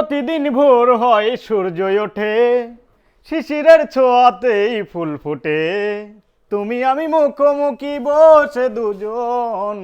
প্রতিদিন ভোর হয় সূর্য ওঠে, শিশিরের ছোঁয়াতেই ফুল ফুটে, তুমি আমি মুখোমুখি বসে দুজন,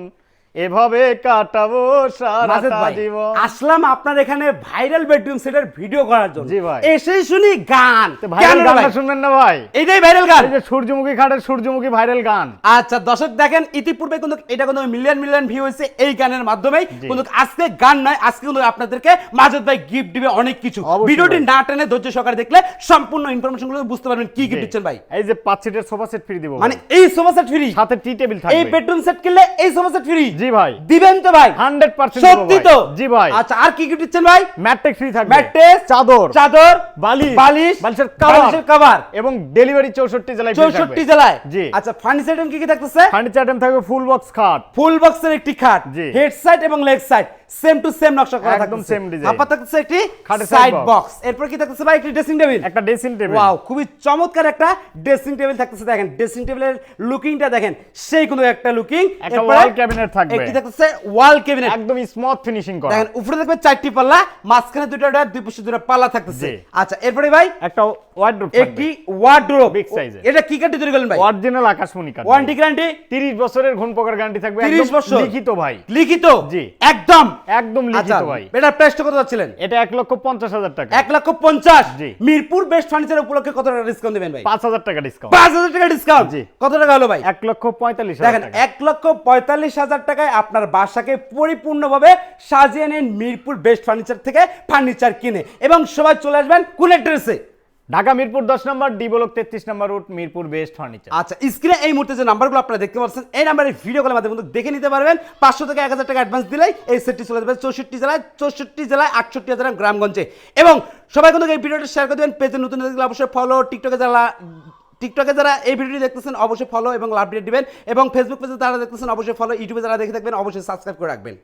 এভাবে কাটাবো মাজেদ সারাটা ভাই, জীবন। আসলাম আপনার এখানে ভাইরাল বেডরুম সেটের ভিডিও করার জন্য। জি ভাই। এসেই শুনি গান। তো ভাইরাল কেন রে গানটা ভাই? শুনবেন না ভাই? এইটাই ভাইরাল গান। এই যে সূর্যমুখী খাটের সূর্যমুখী ভাইরাল গান। আচ্ছা দর্শক দেখেন, ইতিপূর্বে কিন্তু এটা কিন্তু মিলিয়ন মিলিয়ন ভিউ হয়েছে এই গানের মাধ্যমেই। কিন্তু আজকে গান নয়, আজকে কিন্তু আপনাদেরকে মাজেদ ভাই গিফট দিবে অনেক কিছু। অবশ্যই ভিডিওটি ভাই। না টেনে ধৈর্য সহকারে দেখলে সম্পূর্ণ ইনফরমেশন গুলো বুঝতে পারবেন কি গিফট দিচ্ছেন ভাই। এই যে 5 সিটের সোফা সেট ফ্রি দিব মানে ভাই। এই সোফা সেট ফ্রি, সাথে টি টেবিল এই থাকবে। বেডরুম সেট কিনলে এই সোফা সেট ফ্রি। জি ভাই। দিবেন তো ভাই? 100% সত্যি তো? জি ভাই। আচ্ছা আর কি গিফট দিচ্ছেন ভাই? ম্যাট্রেস ফ্রি থাকবে। ম্যাট্রেস, চাদর, চাদর, বালিশ, বালিশ, বালিশের বালিশের কভার এবং ডেলিভারি 64 জেলায় free থাকবে। 64 জেলায়। জি। আচ্ছা ফার্নিচার আইটেম কি কি থাকতেছে? ফার্নিচার আইটেম থাকবে ফুল বক্স খাট, ফুল বক্সের একটি খাট, জি। হেড সাইড এবং leg side same to same নকশা করা একদম থাকতেছে। same design। হাপা থাকতেছে একটি খাটের সাইড side box। বক্স। এরপর কি থাকতেছে ভাই? একটি ড্রেসিং টেবিল। একটা ড্রেসিং টেবিল। ওয়াও, খুবই চমৎকার একটা ড্রেসিং টেবিল থাকতেছে। দেখেন ড্রেসিং টেবিলের লুকিংটা দেখেন, সেই কোনো একটা লুকিং। একটা ওয়াল ক্যাবিনেট থাকবে। একটি থাকতেছে ওয়াল ক্যাবিনেট, একদম স্মুথ ফিনিশিং করা। দেখেন উপরে থাকবে 4টি পাল্লা, মাঝখানে দুটো ডয়ার, দুই পাশে দুটো পাল্লা থাকতেছে। জি। আচ্ছা এরপরে ভাই একটা ওয়ার্ডরোব একটি ওয়ার্ডরোব Big size এর। এটা কি কাঠে তৈরি করলেন ভাই? অরিজিনাল আকাশমণি কাঠ। ওয়ারেন্টি গ্যারান্টি 30 বছরের ঘন পোকার গ্যারান্টি থাকবে। 30 একদম বছর লিখিত ভাই। লিখিত? জি। একদম একদম আচ্ছা, লিখিত ভাই। এটার প্রাইসটা কত যাচ্ছিলেন? এটা 1,50,000 টাকা। 1,50,000। জি। মিরপুর বেস্ট ফার্নিচার উপলক্ষে কত টাকা ডিসকাউন্ট দিবেন ভাই? 5,000 টাকা ডিসকাউন্ট। 5,000 টাকা ডিসকাউন্ট। জি। কত টাকা হলো ভাই? 1,45,000 দেখেন টাকা। 1,45,000 টাকায় আপনার বাসাকে পরিপূর্ণভাবে সাজিয়ে নিন মিরপুর বেস্ট ফার্নিচার থেকে ফার্নিচার কিনে। এবং সবাই চলে আসবেন কোন অ্যাড্রেসে? ঢাকা মিরপুর 10 নম্বর, ডি ব্লক 33 নম্বর রুট, মিরপুর বেস্ট ফার্নিচার। আচ্ছা স্ক্রিনে এই মুহূর্তে যে নাম্বারগুলো আপনারা দেখতে পাচ্ছেন, এই নাম্বারে ভিডিও কলের মাধ্যমে কিন্তু দেখে নিতে পারবেন। 500 থেকে 1,000 টাকা অ্যাডভান্স দিলেই এই সেটটি চলে যাবে 64 জেলায়, 68,000 গ্রামগঞ্জে। এবং সবাই কিন্তু এই ভিডিওটা শেয়ার করে দেবেন। পেজে নতুন দেখলে অবশ্যই ফলো, টিকটকে যারা এই ভিডিওটি দেখতেছেন অবশ্যই ফলো এবং লাভ দিয়ে দিবেন, এবং ফেসবুক পেজে যারা দেখতেছেন অবশ্যই ফলো, ইউটিউবে যারা দেখে থাকবেন অবশ্যই সাবস্ক্রাইব করে রাখবেন।